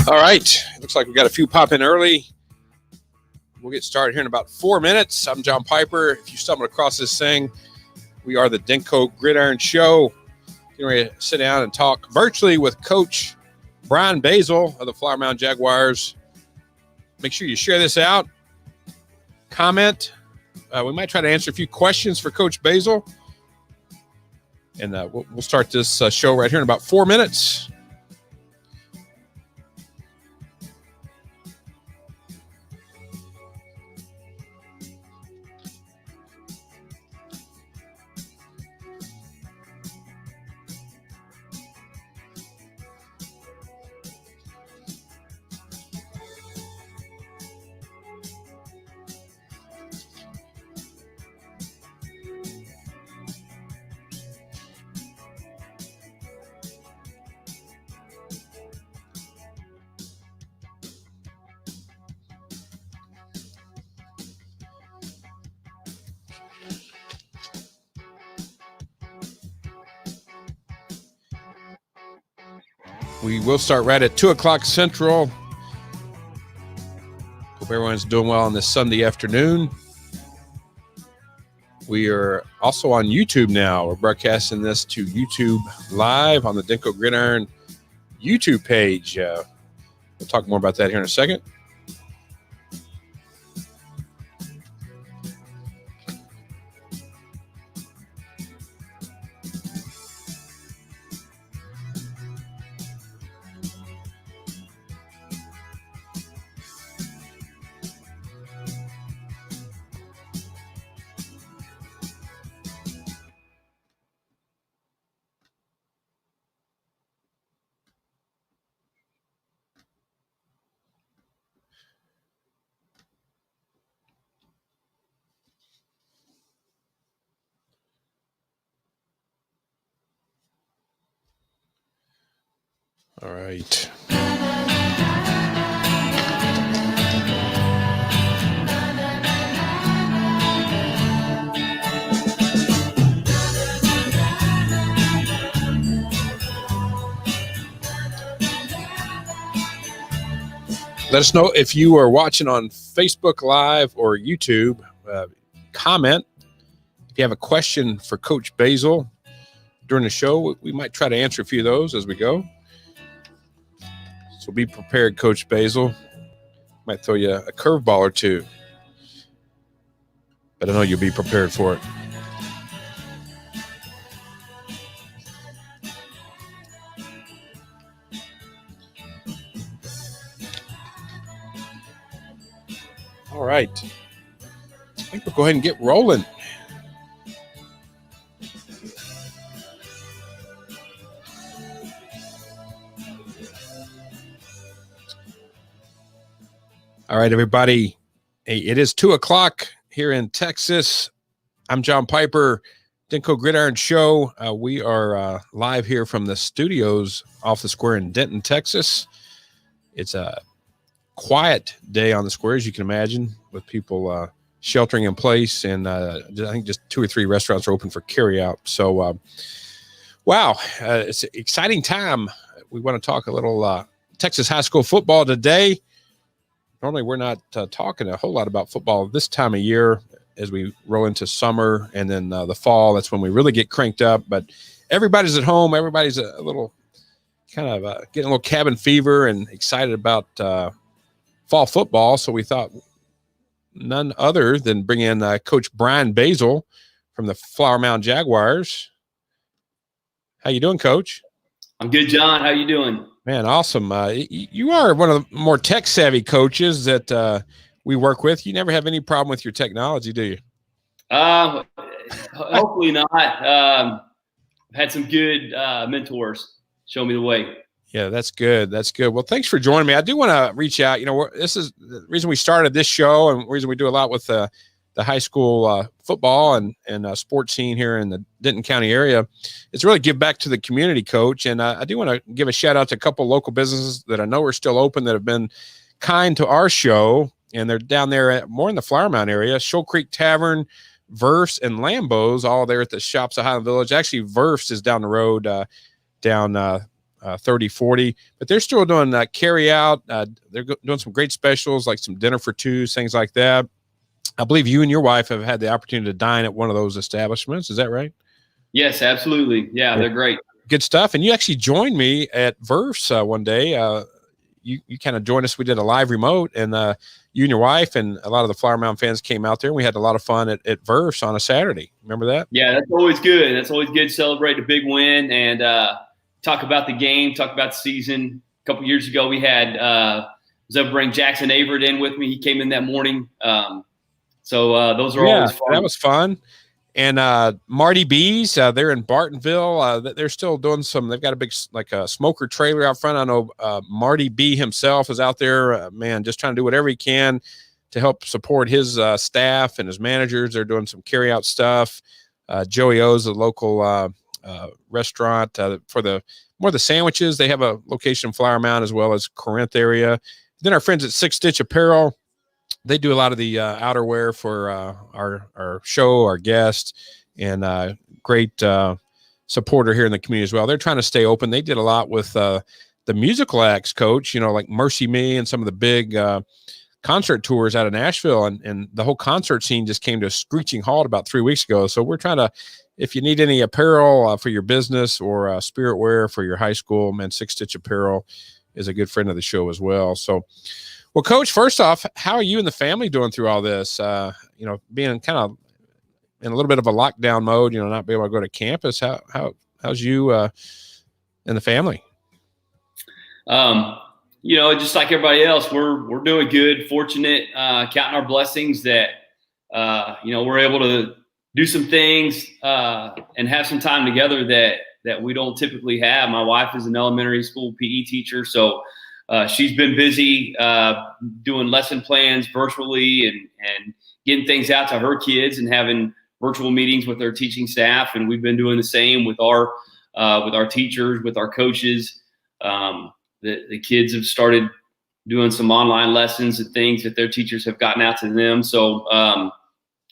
All right. Looks like we got a few pop in early. We'll get started here in about 4 minutes. I'm John Piper. If you stumbled across this thing, we are the Dinko Gridiron Show. Getting ready to sit down and talk virtually with Coach Basil of the Flower Mound Jaguars. Make sure you share this out. Comment. We might try to answer a few questions for Coach Basil. And we'll start this show right here in about 4 minutes. We will start right at 2 o'clock Central. Hope everyone's doing well on this Sunday afternoon. We are also on YouTube now. We're broadcasting this to YouTube Live on the Dinko Gridiron YouTube page. We'll talk more about that here in a second. All right. Let us know if you are watching on Facebook Live or YouTube. Comment. If you have a question for Coach Basil during the show, we might try to answer a few of those as we go. So be prepared, Coach Basil. Might throw you a curveball or two. But I know you'll be prepared for it. All right. I think we'll go ahead and get rolling. All right, everybody. Hey, it is 2 o'clock here in Texas. I'm John Piper, Dinko Gridiron Show. We are live here from the studios off the square in Denton, Texas. It's a quiet day on the square, as you can imagine, with people sheltering in place. And I think just 2 or 3 restaurants are open for carryout. So, wow, it's an exciting time. We want to talk a little Texas high school football today. Normally, we're not talking a whole lot about football this time of year as we roll into summer and then the fall. That's when we really get cranked up. But everybody's at home. Everybody's a little kind of getting a little cabin fever and excited about fall football. So we thought none other than bring in Coach Basil from the Flower Mound Jaguars. How you doing, Coach? I'm good, John. How you doing? Man, awesome. You are one of the more tech-savvy coaches that we work with. You never have any problem with your technology, do you? Hopefully not. I've had some good mentors show me the way. Yeah, that's good. That's good. Well, thanks for joining me. I do want to reach out. You know, this is the reason we started this show and the reason we do a lot with the high school football and sports scene here in the Denton County area. It's really give back to the community, Coach. And I do want to give a shout out to a couple local businesses that I know are still open that have been kind to our show. And they're down there more in the Flower Mound area. Shoal Creek Tavern, Verf's, and Lambo's, all there at the shops of Highland Village. Actually, Verf's is down the road down 30-40, but they're still doing carry out. They're doing some great specials, like some dinner for twos, things like that. I believe you and your wife have had the opportunity to dine at one of those establishments. Is that right? Yes, absolutely. Yeah, they're great. Good stuff. And you actually joined me at Verse one day. You kind of joined us. We did a live remote, and you and your wife and a lot of the Flower Mound fans came out there, and we had a lot of fun at Verse on a Saturday. Remember that? Yeah, that's always good. That's always good to celebrate a big win and talk about the game, talk about the season. A couple years ago, we had was able to bring Jackson Averett in with me. He came in that morning. So those are always fun. That was fun. And Marty B's, they're in Bartonville. They're still doing some. They've got a big smoker trailer out front. I know Marty B himself is out there, just trying to do whatever he can to help support his staff and his managers. They're doing some carry out stuff. Joey O's, a local restaurant for the sandwiches. They have a location in Flower Mound as well as Corinth area. Then our friends at Six Stitch Apparel. They do a lot of the outerwear for our show, our guests, and great supporter here in the community as well. They're trying to stay open. They did a lot with the musical acts, Coach, like Mercy Me and some of the big concert tours out of Nashville. And the whole concert scene just came to a screeching halt about 3 weeks ago. So we're trying to, if you need any apparel for your business or spirit wear for your high school, Six Stitch Apparel is a good friend of the show as well. So, well, Coach, first off, how are you and the family doing through all this? Being kind of in a little bit of a lockdown mode, not being able to go to campus. How's you and the family? Just like everybody else, we're doing good, fortunate, counting our blessings that we're able to do some things and have some time together that we don't typically have. My wife is an elementary school PE teacher, so she's been busy doing lesson plans virtually and getting things out to her kids and having virtual meetings with their teaching staff. And we've been doing the same with our teachers, with our coaches. The kids have started doing some online lessons and things that their teachers have gotten out to them. So,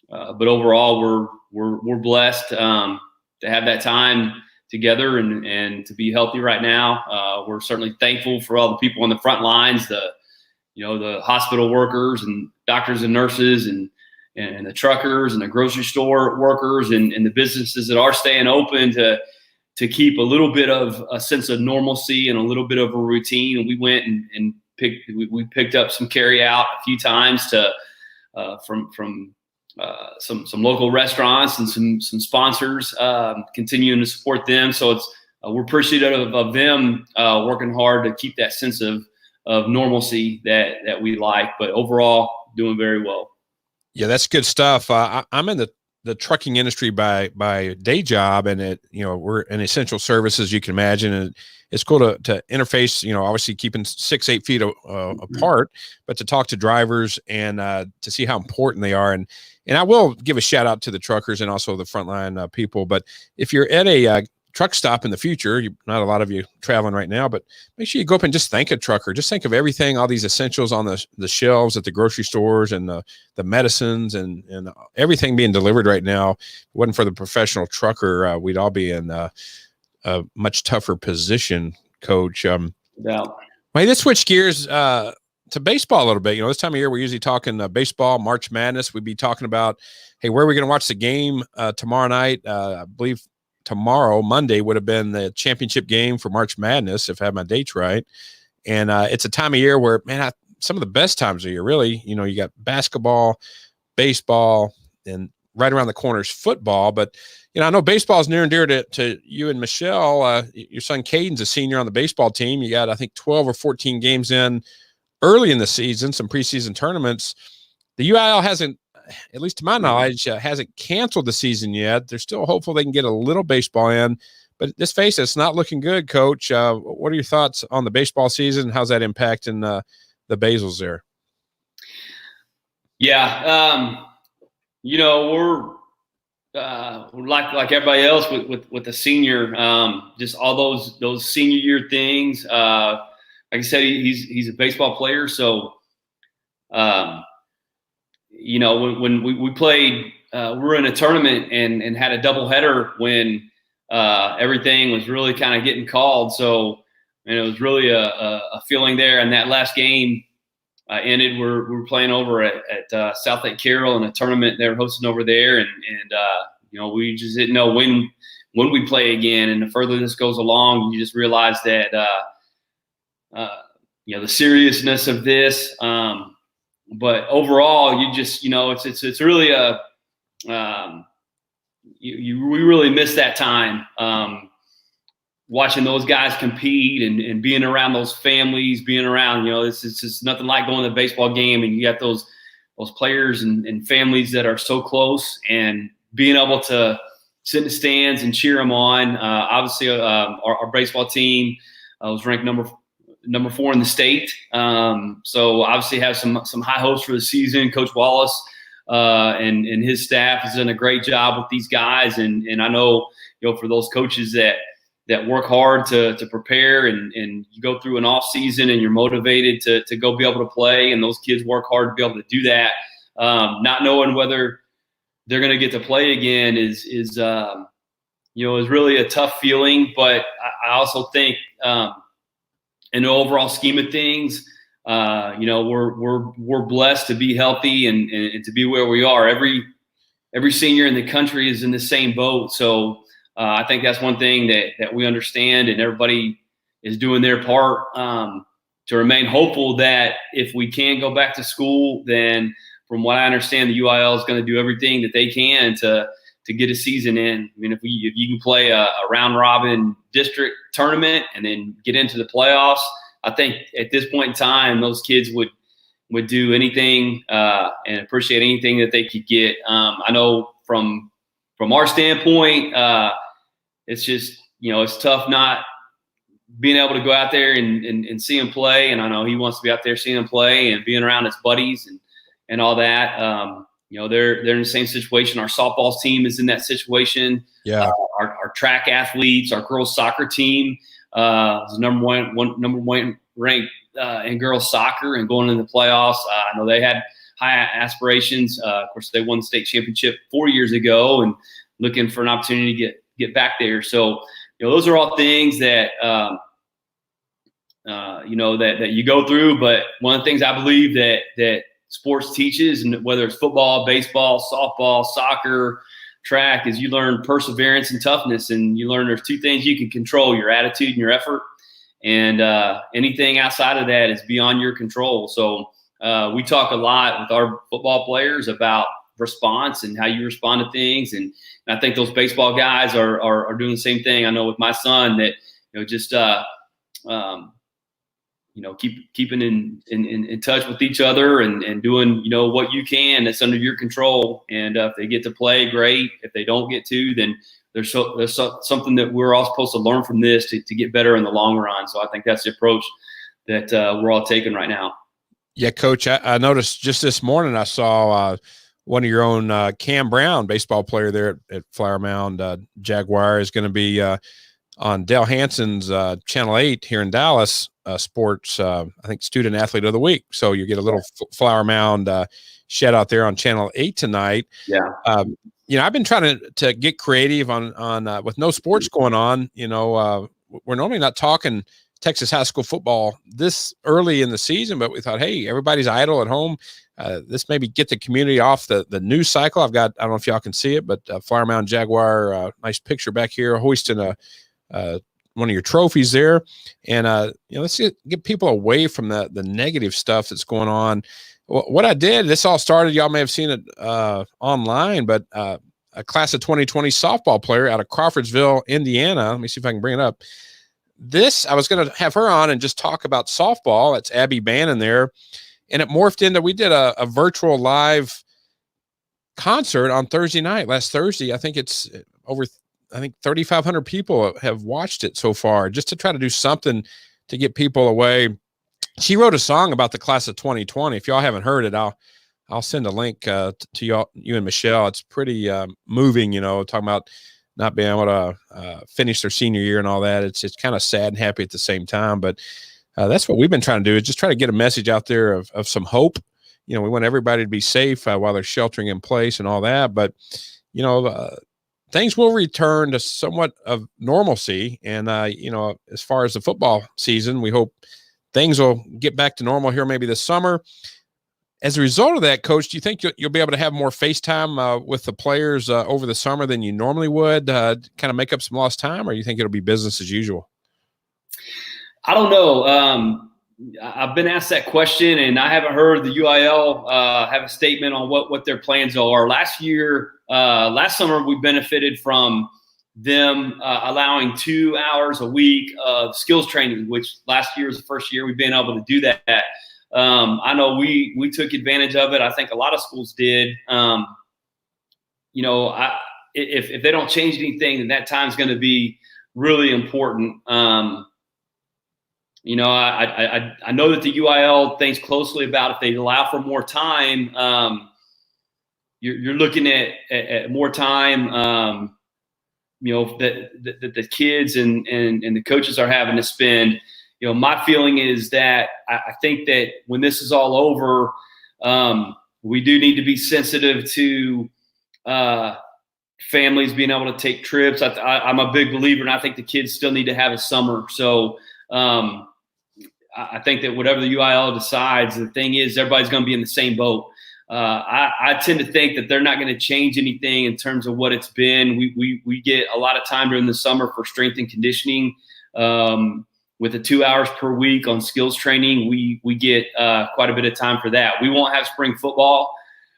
but overall, we're blessed to have that time together and to be healthy right now. We're certainly thankful for all the people on the front lines, the hospital workers and doctors and nurses and the truckers and the grocery store workers and the businesses that are staying open to keep a little bit of a sense of normalcy and a little bit of a routine. And we went and picked up some carry out a few times from some local restaurants and some sponsors, continuing to support them. So we're appreciative of them working hard to keep that sense of normalcy that we like, but overall doing very well. Yeah, that's good stuff. I'm in the trucking industry by day job, and we're an essential service, as you can imagine, and it's cool to interface, obviously keeping 6-8 feet apart, but to talk to drivers and to see how important they are. And I will give a shout out to the truckers and also the frontline people. But if you're at a truck stop in the future, not a lot of you traveling right now, but make sure you go up and just thank a trucker. Just think of everything, all these essentials on the shelves at the grocery stores and the medicines and everything being delivered right now. If it wasn't for the professional trucker, we'd all be in a much tougher position, Coach. Yeah. Well, let's switch gears to baseball a little bit. This time of year, we're usually talking baseball, March Madness. We'd be talking about, hey, where are we going to watch the game tomorrow night? I believe tomorrow, Monday, would have been the championship game for March Madness, if I have my dates right. And it's a time of year where, some of the best times of year, really. You got basketball, baseball, and right around the corner is football. But, I know baseball is near and dear to you and Michelle. Your son Caden's a senior on the baseball team. You got, I think, 12 or 14 games in early in the season, some preseason tournaments. The UIL hasn't, at least to my knowledge, hasn't canceled the season yet. They're still hopeful they can get a little baseball in, but let's face it, it's not looking good, Coach. What are your thoughts on the baseball season? How's that impacting the Basils there? Yeah, we're like everybody else with the senior, just all those senior year things. Like I said, he's a baseball player, so. When we played, we were in a tournament and had a doubleheader when everything was really kind of getting called. So and it was really a feeling there. And that last game ended. We were playing over at South Lake Carroll in a tournament they were hosting over there, and we just didn't know when we play again. And the further this goes along, you just realize that the seriousness of this. But overall, you just it's really we really miss that time. Watching those guys compete and being around those families, being around, it's just nothing like going to a baseball game and you got those players and families that are so close, and being able to sit in the stands and cheer them on. Obviously, our baseball team was ranked number 4 in the state. So obviously have some high hopes for the season. Coach Wallace and his staff has done a great job with these guys. And I know, for those coaches that work hard to prepare and you go through an off season and you're motivated to go be able to play, and those kids work hard to be able to do that. Not knowing whether they're going to get to play again is really a tough feeling. But I also think, in the overall scheme of things, we're blessed to be healthy and to be where we are. Every senior in the country is in the same boat. So I think that's one thing that we understand, and everybody is doing their part to remain hopeful that if we can go back to school, then from what I understand, the UIL is going to do everything that they can to get a season in. I mean, if you can play a round robin district tournament and then get into the playoffs, I think at this point in time, those kids would do anything and appreciate anything that they could get. I know from our standpoint, it's just, it's tough not being able to go out there and see him play. And I know he wants to be out there seeing him play and being around his buddies and all that. They're in the same situation. Our softball team is in that situation. Yeah. Our track athletes, our girls soccer team is number one ranked in girls soccer and going into the playoffs. I know they had high aspirations. Of course, they won the state championship 4 years ago and looking for an opportunity to get back there. So, those are all things that that you go through. But one of the things I believe that sports teaches, and whether it's football, baseball, softball, soccer, track, is you learn perseverance and toughness. And you learn there's 2 things you can control: your attitude and your effort. And anything outside of that is beyond your control. So we talk a lot with our football players about response and how you respond to things. And I think those baseball guys are doing the same thing. I know with my son that, keeping in touch with each other and doing, what you can that's under your control. And if they get to play, great. If they don't get to, then there's something that we're all supposed to learn from this to get better in the long run. So I think that's the approach that we're all taking right now. Yeah, Coach, I noticed just this morning I saw one of your own, Cam Brown, baseball player there at Flower Mound, Jaguar, is going to be on Dale Hansen's Channel 8 here in Dallas, sports, I think, student athlete of the week. So you get a little Flower Mound shout out there on Channel 8 tonight. Yeah. I've been trying to get creative on with no sports going on. We're normally not talking Texas high school football this early in the season, but we thought, hey, everybody's idle at home. This maybe get the community off the news cycle. I don't know if y'all can see it, but Flower Mound Jaguar, nice picture back here, hoisting one of your trophies there. And, let's get people away from the negative stuff that's going on. What I did, this all started, y'all may have seen it online, but a class of 2020 softball player out of Crawfordsville, Indiana. Let me see if I can bring it up. I was going to have her on and just talk about softball. That's Abby Bannon there. And it morphed into, we did a virtual live concert on Thursday night, last Thursday. I think it's over, 3,500 people have watched it so far, just to try to do something to get people away. She wrote a song about the class of 2020. If y'all haven't heard it, I'll send a link to you and Michelle. It's pretty moving, talking about not being able to finish their senior year and all that. It's kind of sad and happy at the same time. But that's what we've been trying to do, is just try to get a message out there of some hope. We want everybody to be safe while they're sheltering in place and all that. But, things will return to somewhat of normalcy. And, as far as the football season, we hope things will get back to normal here maybe this summer. As a result of that, Coach, do you think you'll be able to have more FaceTime with the players over the summer than you normally would, kind of make up some lost time, or you think it'll be business as usual? I don't know. I've been asked that question, and I haven't heard the UIL have a statement on what their plans are. Last summer, we benefited from them allowing 2 hours a week of skills training, which last year was the first year we've been able to do that. I know we took advantage of it. I think a lot of schools did. If they don't change anything, then that time's going to be really important. I know that the UIL thinks closely about if they allow for more time. You're looking at more time. That the kids and the coaches are having to spend. My feeling is that I think that when this is all over, we do need to be sensitive to families being able to take trips. I'm a big believer, and I think the kids still need to have a summer. So I think that whatever the UIL decides, the thing is everybody's going to be in the same boat. I tend to think that they're not going to change anything in terms of what it's been. We get a lot of time during the summer for strength and conditioning. With the 2 hours per week on skills training, we get quite a bit of time for that. We won't have spring football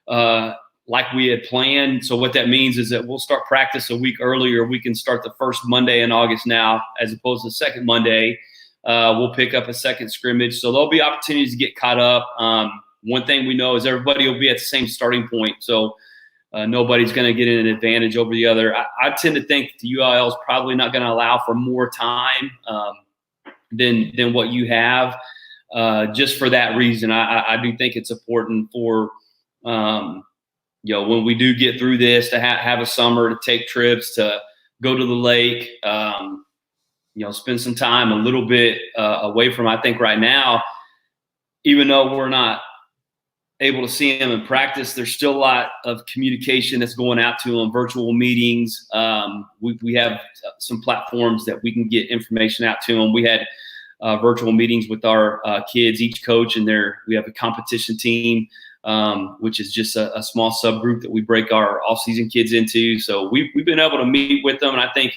like we had planned. So what that means is that we'll start practice a week earlier. We can start the first Monday in August now, as opposed to the second Monday. We'll pick up a second scrimmage. So there'll be opportunities to get caught up. One thing we know is everybody will be at the same starting point. So nobody's going to get an advantage over the other. I tend to think the UIL is probably not going to allow for more time than what you have, just for that reason. I do think it's important for, when we do get through this, to have a summer, to take trips, to go to the lake, spend some time a little bit away from. I think right now, even though we're not able to see them in practice, there's still a lot of communication that's going out to them, virtual meetings. We have some platforms that we can get information out to them. We had virtual meetings with our kids, each coach, and we have a competition team, which is just a small subgroup that we break our off-season kids into. So we've been able to meet with them, and I think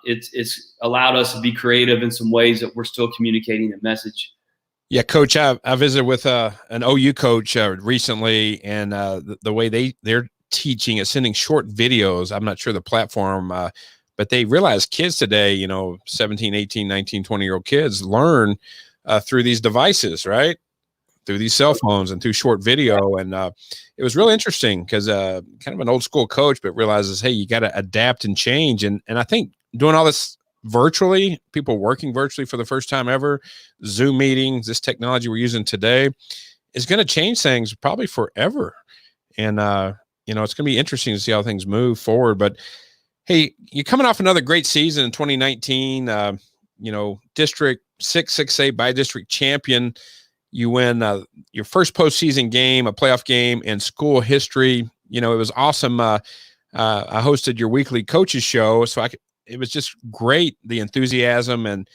it's allowed us to be creative in some ways that we're still communicating the message. Yeah, Coach, I visited with an OU coach recently, and the way they're teaching is sending short videos. I'm not sure the platform, but they realize kids today, 17, 18, 19, 20-year-old kids learn through these devices, right? Through these cell phones and through short video. And it was really interesting because kind of an old school coach, but realizes, hey, you got to adapt and change. And I think doing all this virtually, people working virtually for the first time ever, Zoom meetings, this technology we're using today is going to change things probably forever. And, it's going to be interesting to see how things move forward. But, hey, you're coming off another great season in 2019, District 6A by district champion. You win your first postseason game, a playoff game in school history. It was awesome. I hosted your weekly coaches show, so it was just great, the enthusiasm and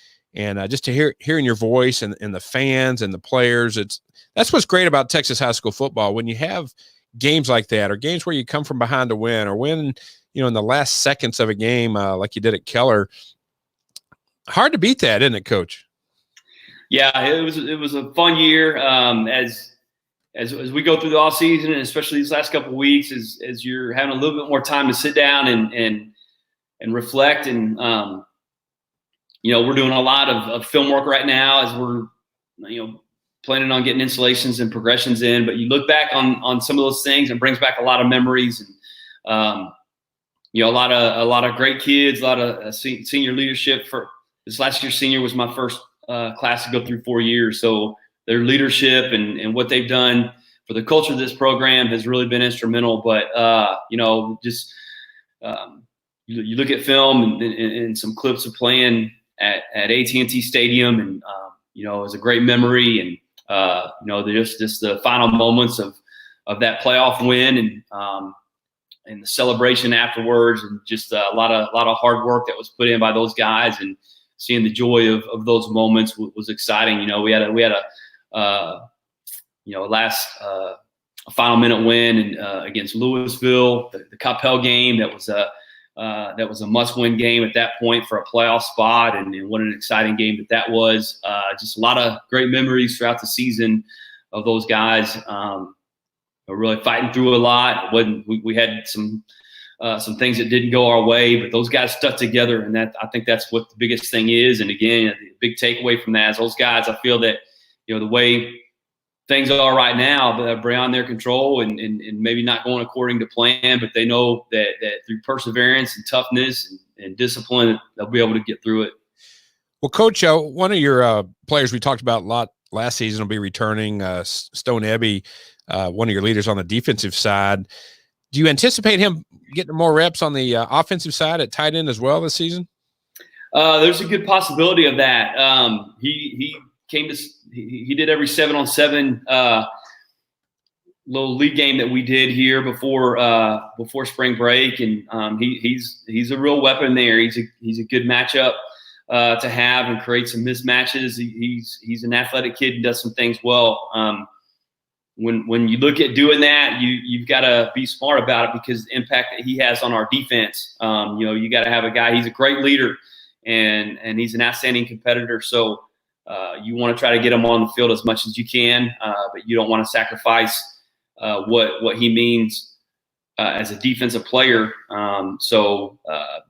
just to hearing your voice and the fans and the players. That's what's great about Texas high school football. When you have games like that, or games where you come from behind to win, or win, in the last seconds of a game, like you did at Keller, hard to beat that, isn't it, Coach? Yeah, it was a fun year. As we go through the off season, and especially these last couple of weeks, as you're having a little bit more time to sit down and reflect, and we're doing a lot of film work right now as we're planning on getting installations and progressions in. But you look back on some of those things, and brings back a lot of memories, and a lot of great kids, a lot of senior leadership. For this last year's senior was my first class to go through 4 years, so their leadership and what they've done for the culture of this program has really been instrumental. But you look at film and some clips of playing at AT&T Stadium, and it was a great memory, and just the final moments of that playoff win, and and the celebration afterwards, and just a lot of hard work that was put in by those guys, and seeing the joy of those moments was exciting. We had a last a final minute win against Louisville, the Capel game that was a must-win game at that point for a playoff spot, and what an exciting game that was. Just a lot of great memories throughout the season of those guys. We're really fighting through a lot. We had some things that didn't go our way, but those guys stuck together, and I think that's what the biggest thing is. And again, the big takeaway from that is those guys, I feel that the way things are right now, but beyond their control and maybe not going according to plan, but they know that through perseverance and toughness and discipline, they'll be able to get through it. Well, Coach, one of your players we talked about a lot last season will be returning, Stone Ebby, one of your leaders on the defensive side. Do you anticipate him getting more reps on the offensive side at tight end as well this season? There's a good possibility of that. He did every 7-on-7 little league game that we did here before spring break, and he's a real weapon there. He's a good matchup to have and create some mismatches. He's an athletic kid and does some things well. When you look at doing that, you've got to be smart about it, because the impact that he has on our defense. You got to have a guy. He's a great leader, and he's an outstanding competitor. So you want to try to get him on the field as much as you can, but you don't want to sacrifice what he means as a defensive player. So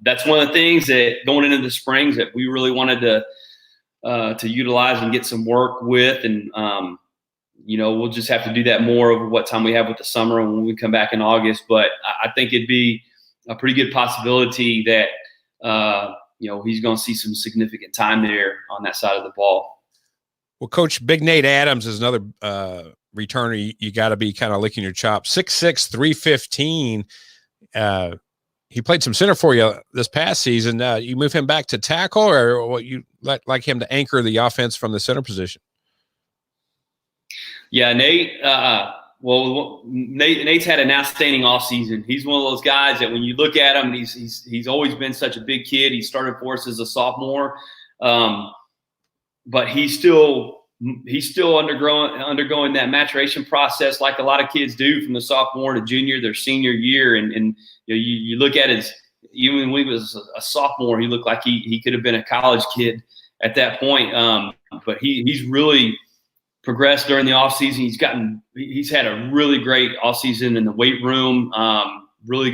that's one of the things that going into the springs that we really wanted to utilize and get some work with, and we'll just have to do that more over what time we have with the summer and when we come back in August. But I think it'd be a pretty good possibility that he's going to see some significant time there on that side of the ball. Well, Coach, Big Nate Adams is another returner. You got to be kind of licking your chops. 6'6", 315. He played some center for you this past season. You move him back to tackle, or what you like him to anchor the offense from the center position? Yeah, Nate. Nate's had an outstanding offseason. He's one of those guys that when you look at him, he's always been such a big kid. He started for us as a sophomore, but he's still undergoing that maturation process, like a lot of kids do from the sophomore to junior, their senior year. And you look at his, even when he was a sophomore, he looked like he could have been a college kid at that point. But he's really progressed during the offseason. He's had a really great offseason in the weight room, really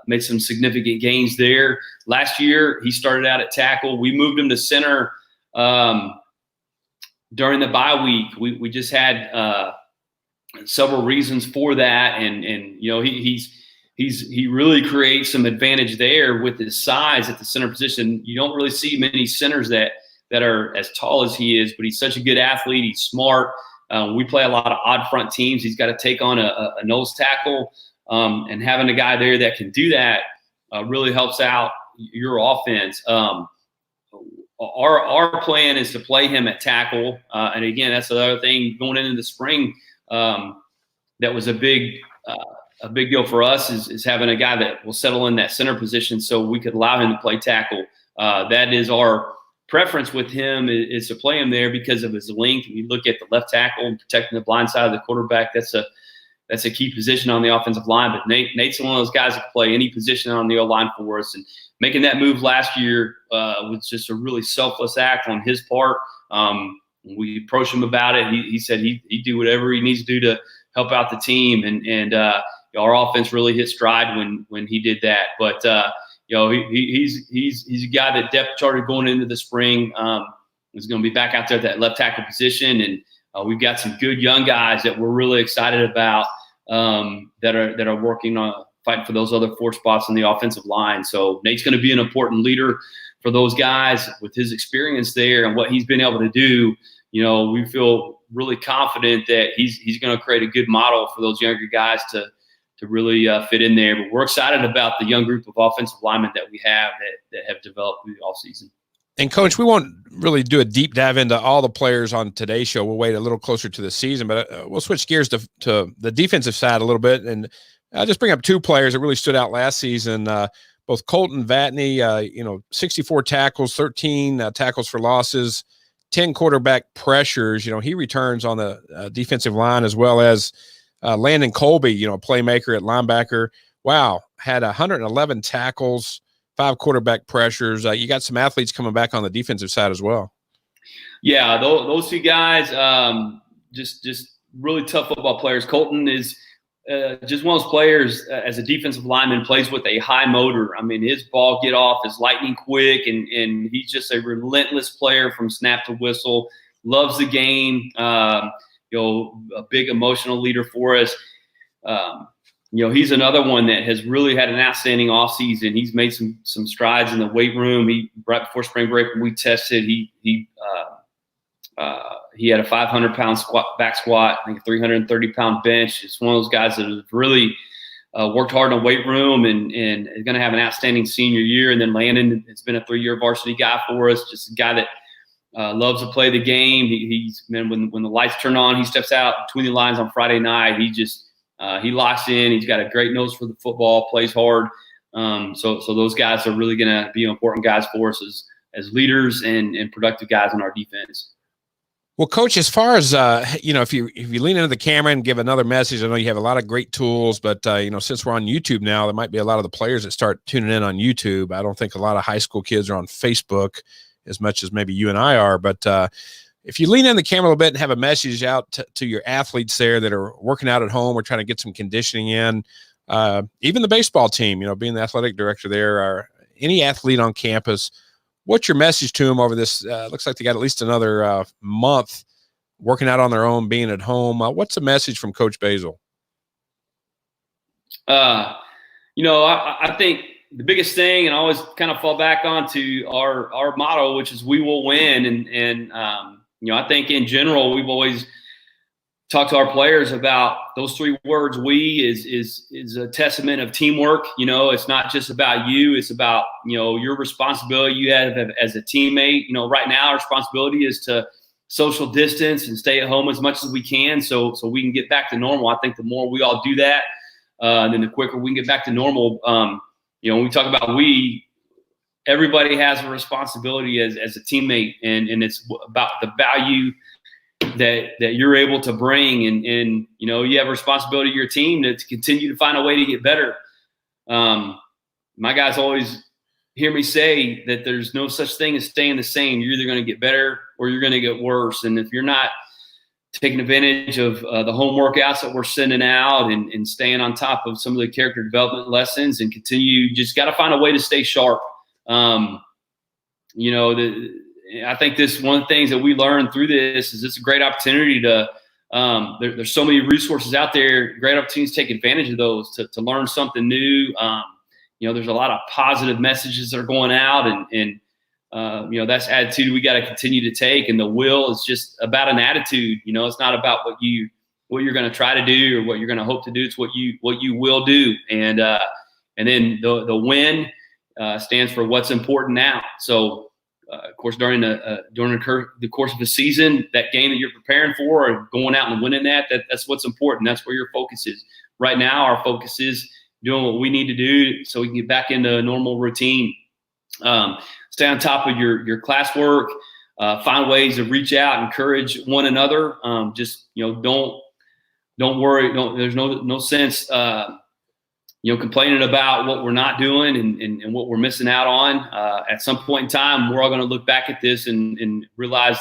made some significant gains there. Last year, he started out at tackle. We moved him to center during the bye week. We just had several reasons for that. And he really creates some advantage there with his size at the center position. You don't really see many centers that are as tall as he is, but he's such a good athlete. He's smart. We play a lot of odd front teams. He's got to take on a nose tackle, and having a guy there that can do that really helps out your offense. Our plan is to play him at tackle, and again, that's the other thing going into the spring. That was a big deal for us is having a guy that will settle in that center position, so we could allow him to play tackle. That is our preference with him, is to play him there because of his length. When you look at the left tackle and protecting the blind side of the quarterback, that's a key position on the offensive line. But Nate's one of those guys that can play any position on the O-line for us. And making that move last year was just a really selfless act on his part. We approached him about it. He said he'd do whatever he needs to do to help out the team. And our offense really hit stride when he did that. But he's a guy that depth charted going into the spring. He's going to be back out there at that left tackle position, and we've got some good young guys that we're really excited about that are working on fighting for those other 4 spots on the offensive line. So Nate's going to be an important leader for those guys with his experience there and what he's been able to do. We feel really confident that he's going to create a good model for those younger guys to really fit in there. But we're excited about the young group of offensive linemen that we have that have developed through the offseason. And, Coach, we won't really do a deep dive into all the players on today's show. We'll wait a little closer to the season, but we'll switch gears to the defensive side a little bit. And I'll just bring up two players that really stood out last season. Both Colton Vatney, 64 tackles, 13 tackles for losses, 10 quarterback pressures. He returns on the defensive line, as well as Landon Colby, playmaker at linebacker. Wow, had 111 tackles, 5 quarterback pressures. You got some athletes coming back on the defensive side as well. Yeah, those two guys, just really tough football players. Colton is just one of those players as a defensive lineman, plays with a high motor. I mean, his ball get off is lightning quick, and he's just a relentless player from snap to whistle. Loves the game. A big emotional leader for us. He's another one that has really had an outstanding offseason. He's made some strides in the weight room. Right before spring break, when we tested, he had a 500-pound back squat, I think a 330-pound bench. It's one of those guys that has really worked hard in the weight room and is going to have an outstanding senior year. And then Landon has been a 3-year varsity guy for us, just a guy that loves to play the game. He's been, when the lights turn on, he steps out between the lines on Friday night. He locks in. He's got a great nose for the football, plays hard. So those guys are really going to be important guys for us as leaders and productive guys on our defense. Well, Coach, as far as, if you lean into the camera and give another message, I know you have a lot of great tools, but, since we're on YouTube now, there might be a lot of the players that start tuning in on YouTube. I don't think a lot of high school kids are on Facebook as much as maybe you and I are. But if you lean in the camera a little bit and have a message out to your athletes there that are working out at home or trying to get some conditioning in, even the baseball team, being the athletic director there, or any athlete on campus, what's your message to them over this? Looks like they got at least another month working out on their own, being at home. What's the message from Coach Basil? I think the biggest thing, and I always kind of fall back onto our motto, which is "We will win." And I think in general, we've always talked to our players about those 3 words. We is a testament of teamwork. It's not just about you. It's about, your responsibility you have as a teammate. Right now our responsibility is to social distance and stay at home as much as we can so we can get back to normal. I think the more we all do that, then the quicker we can get back to normal. When we talk about everybody has a responsibility as a teammate, and it's about the value that you're able to bring, and you have a responsibility to your team to continue to find a way to get better. My guys always hear me say that there's no such thing as staying the same. You're either going to get better or you're going to get worse. And if you're not taking advantage of the home workouts that we're sending out and staying on top of some of the character development lessons and continue, just got to find a way to stay sharp. I think this one of the things that we learned through this is it's a great opportunity to there's so many resources out there, great opportunities to take advantage of those to learn something new. There's a lot of positive messages that are going out, and that's attitude we got to continue to take. And the will is just about an attitude. It's not about what you're going to try to do or what you're going to hope to do. It's what you will do. And then the win stands for what's important now. So, of course, during the course of the season, that game that you're preparing for or going out and winning that's what's important. That's where your focus is. Right now, our focus is doing what we need to do so we can get back into a normal routine. Stay on top of your classwork, find ways to reach out, encourage one another. Don't worry. There's no sense, complaining about what we're not doing and what we're missing out on. At some point in time, we're all going to look back at this and realize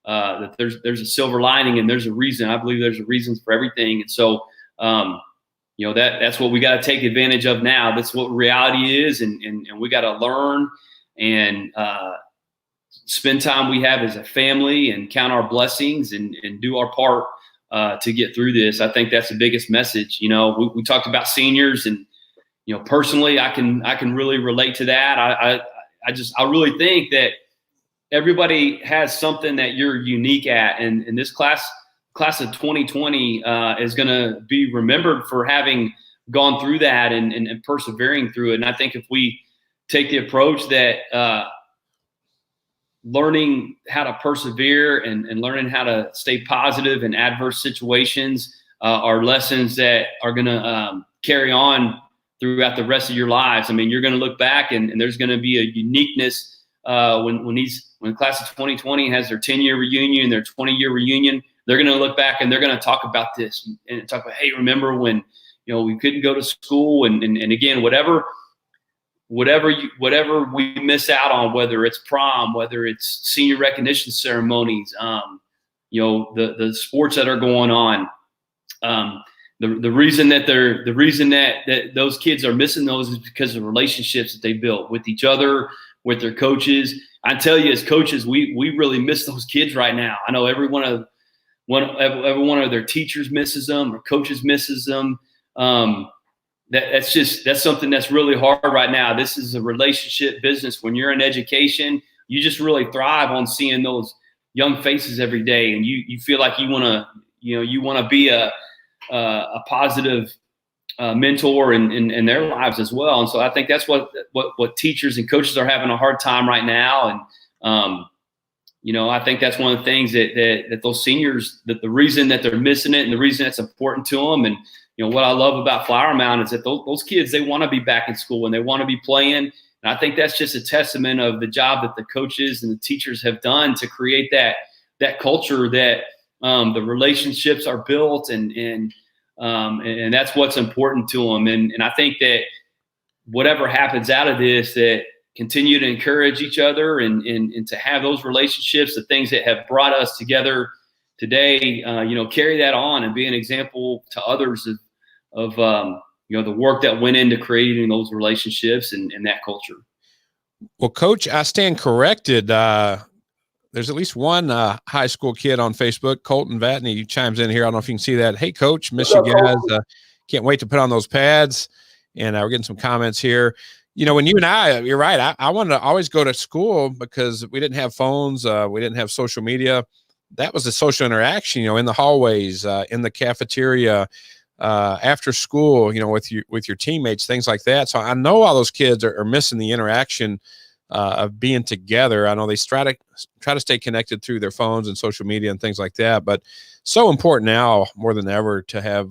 that there's a silver lining and there's a reason. I believe there's a reason for everything. And so, that's what we got to take advantage of now. That's what reality is. And we got to learn and spend time we have as a family and count our blessings and do our part to get through this. I think that's the biggest message. We talked about seniors, and personally, I can really relate to that. I really think that everybody has something that you're unique at, and this class of 2020 is going to be remembered for having gone through that and persevering through it. And I think if we take the approach that learning how to persevere and learning how to stay positive in adverse situations are lessons that are going to carry on throughout the rest of your lives. I mean, you're going to look back and there's going to be a uniqueness when the class of 2020 has their 10-year reunion, their 20-year reunion. They're going to look back and they're going to talk about this and talk about, hey, remember when we couldn't go to school and again, whatever we miss out on, whether it's prom, whether it's senior recognition ceremonies, the sports that are going on. The reason that those kids are missing those is because of relationships that they built with each other, with their coaches. I tell you, as coaches, we really miss those kids right now. I know every one of their teachers misses them, or coaches misses them. That's something that's really hard right now. This is a relationship business. When you're in education, you just really thrive on seeing those young faces every day, and you feel like you want to be a positive mentor in their lives as well. And so I think that's what teachers and coaches are having a hard time right now. And I think that's one of the things that those seniors, that the reason that they're missing it and the reason it's important to them. And what I love about Flower Mound is that those kids, they want to be back in school and they want to be playing. And I think that's just a testament of the job that the coaches and the teachers have done to create that culture that the relationships are built and that's what's important to them. And I think that whatever happens out of this, that continue to encourage each other and to have those relationships, the things that have brought us together today, carry that on and be an example to others of the work that went into creating those relationships and that culture. Well, Coach, I stand corrected. There's at least one high school kid on Facebook, Colton Vatney. He chimes in here. I don't know if you can see that. Hey, Coach, miss you guys. Can't wait to put on those pads. And we're getting some comments here. When you and I, you're right. I wanted to always go to school because we didn't have phones. We didn't have social media. That was the social interaction, in the hallways, in the cafeteria, after school, with your teammates, things like that. So I know all those kids are missing the interaction of being together. I know they try to stay connected through their phones and social media and things like that, but so important now more than ever to have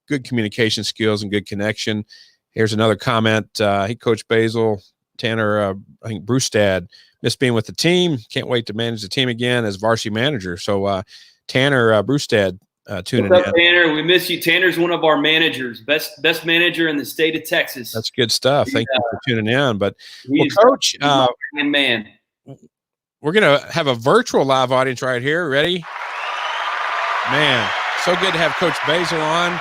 good communication skills and good connection. Here's another comment. Hey, Coach Basil, Tanner, I think Brewstad, miss being with the team. Can't wait to manage the team again as varsity manager. So Tanner Brewstad tuning What's up, in. Tanner? We miss you. Tanner's one of our managers, best manager in the state of Texas. That's good stuff. Thank you for tuning in. But Coach, man, we're going to have a virtual live audience right here. Ready? Man, so good to have Coach Basil on.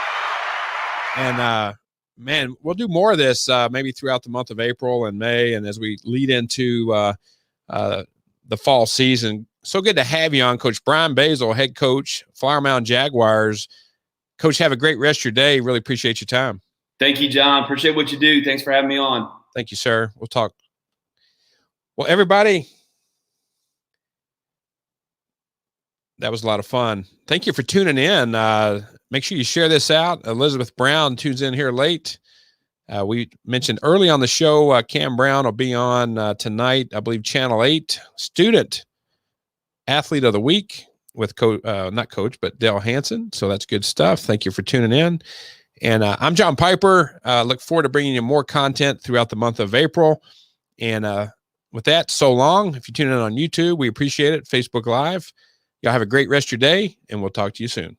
And, man, we'll do more of this maybe throughout the month of April and May, and as we lead into the fall season. So good to have you on, Coach Brian Basil, head coach, Flower Mound Jaguars. Coach, have a great rest of your day. Really appreciate your time. Thank you, John. Appreciate what you do. Thanks for having me on. Thank you, sir. We'll talk. Well, everybody, that was a lot of fun. Thank you for tuning in. Make sure you share this out. Elizabeth Brown tunes in here late. We mentioned early on the show, Cam Brown will be on tonight, I believe, Channel 8, Student Athlete of the Week with not Coach, but Dale Hansen. So that's good stuff. Thank you for tuning in. And I'm John Piper. Look forward to bringing you more content throughout the month of April. And with that, so long. If you tune in on YouTube, we appreciate it. Facebook Live. Y'all have a great rest of your day, and we'll talk to you soon.